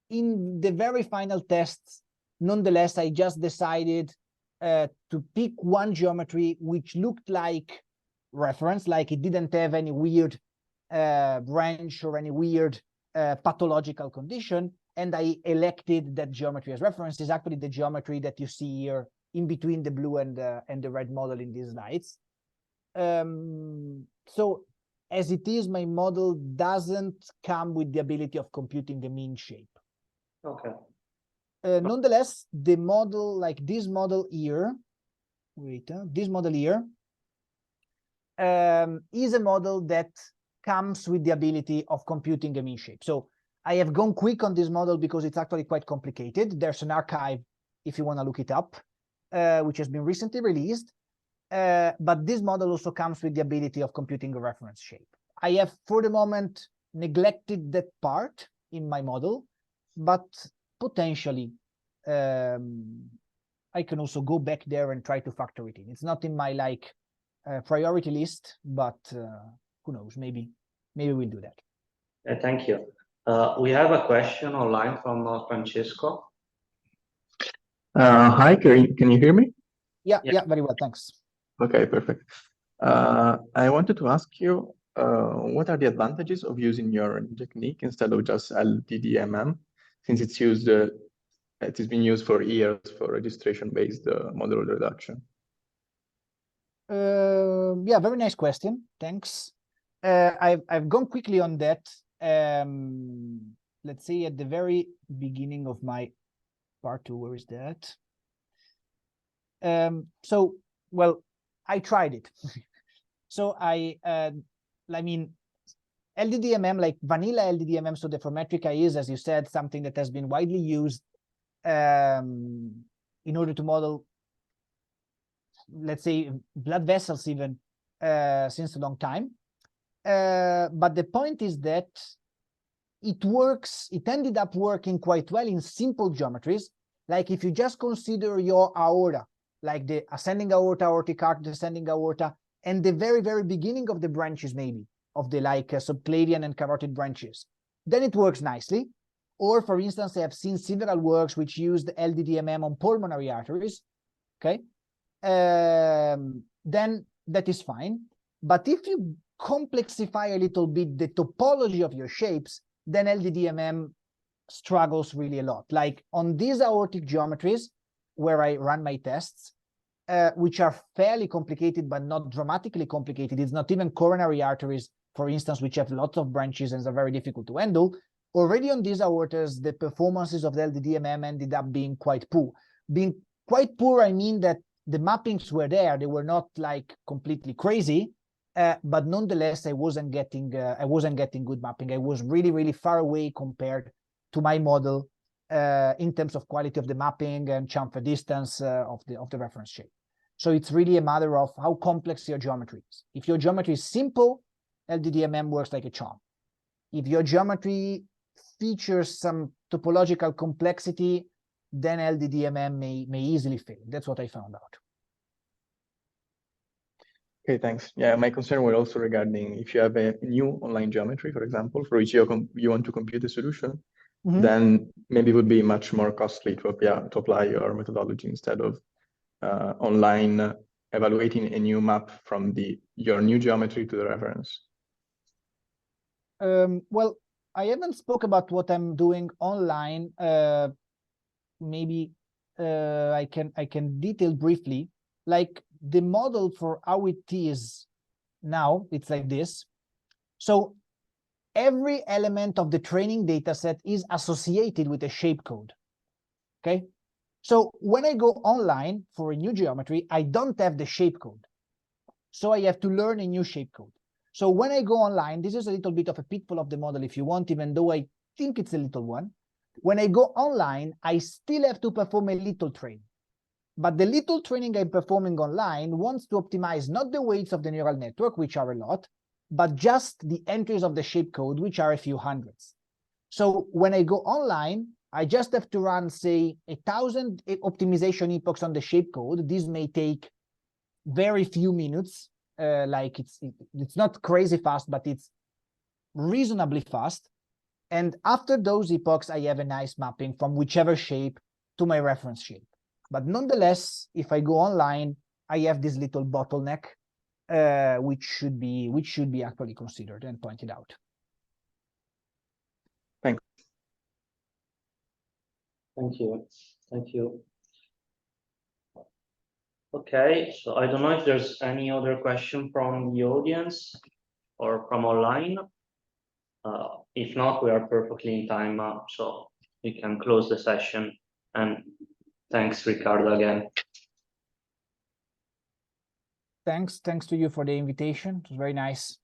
In the very final tests, nonetheless, I just decided to pick one geometry which looked like reference, like it didn't have any weird branch or any weird pathological condition, and I elected that geometry as reference. Is actually the geometry that you see here in between the blue and the red model in these slides. So as it is, my model doesn't come with the ability of computing the mean shape. Okay. Nonetheless, the model, like this model here, this model here, is a model that comes with the ability of computing a mean shape. So I have gone quick on this model because it's actually quite complicated. There's an archive if you want to look it up, which has been recently released. But this model also comes with the ability of computing a reference shape. I have, for the moment, neglected that part in my model, but potentially I can also go back there and try to factor it in. It's not in my priority list, but who knows, maybe we'll do that. Thank you. We have a question online from Francesco. Hi, can you hear me? Yeah, very well, thanks. Okay, perfect. I wanted to ask you, what are the advantages of using your technique instead of just LDDMM, since it's used, it has been used for years for registration-based model reduction? Yeah, very nice question. Thanks. I've gone quickly on that. Let's see, at the very beginning of my part two, where is that? So, well, I tried it. So I mean, LDDMM, like vanilla LDDMM, so Deformetrica is, as you said, something that has been widely used in order to model, let's say, blood vessels even since a long time. But the point is that it ended up working quite well in simple geometries. Like if you just consider your aorta, like the ascending aorta, aortic arc, descending aorta, and the very, very beginning of the branches, maybe, of the subclavian and carotid branches, then it works nicely. Or, for instance, I have seen several works which used LDDMM on pulmonary arteries, okay? Then that is fine. But if you complexify a little bit the topology of your shapes, then LDDMM struggles really a lot. Like on these aortic geometries, where I run my tests, which are fairly complicated, but not dramatically complicated. It's not even coronary arteries, for instance, which have lots of branches and are very difficult to handle. Already on these aortas, the performances of the LDDMM ended up being quite poor. Being quite poor, I mean that the mappings were there. They were not like completely crazy, but nonetheless, I wasn't getting good mapping. I was really, really far away compared to my model in terms of quality of the mapping and chamfer distance of the reference shape. So it's really a matter of how complex your geometry is. If your geometry is simple, LDDMM works like a charm. If your geometry features some topological complexity, then LDDMM may easily fail. That's what I found out. Okay, thanks. Yeah, my concern was also regarding if you have a new online geometry, for example, for which you want to compute a solution, then maybe it would be much more costly to apply your methodology instead of online evaluating a new map from your new geometry to the reference. Well, I haven't spoke about what I'm doing online. Maybe I can detail briefly. Like the model for how it is now, it's like this. So every element of the training data set is associated with a shape code. Okay. So when I go online for a new geometry, I don't have the shape code. So I have to learn a new shape code. So when I go online, this is a little bit of a pitfall of the model, if you want, even though I think it's a little one. When I go online, I still have to perform a little training. But the little training I'm performing online wants to optimize not the weights of the neural network, which are a lot, but just the entries of the shape code, which are a few hundreds. So when I go online, I just have to run, say, 1,000 optimization epochs on the shape code. This may take very few minutes. Like it's not crazy fast, but it's reasonably fast. And after those epochs, I have a nice mapping from whichever shape to my reference shape. But nonetheless, if I go online, I have this little bottleneck, which should be actually considered and pointed out. Thanks. Thank you. Thank you. Okay, so I don't know if there's any other question from the audience or from online. If not, we are perfectly in time, so we can close the session. And thanks, Riccardo, again. Thanks to you for the invitation. It was very nice.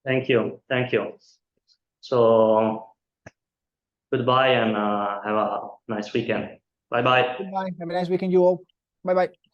Thank you. Thank you. So goodbye and have a nice weekend. Bye-bye. Goodbye. Have a nice weekend, you all. Bye-bye.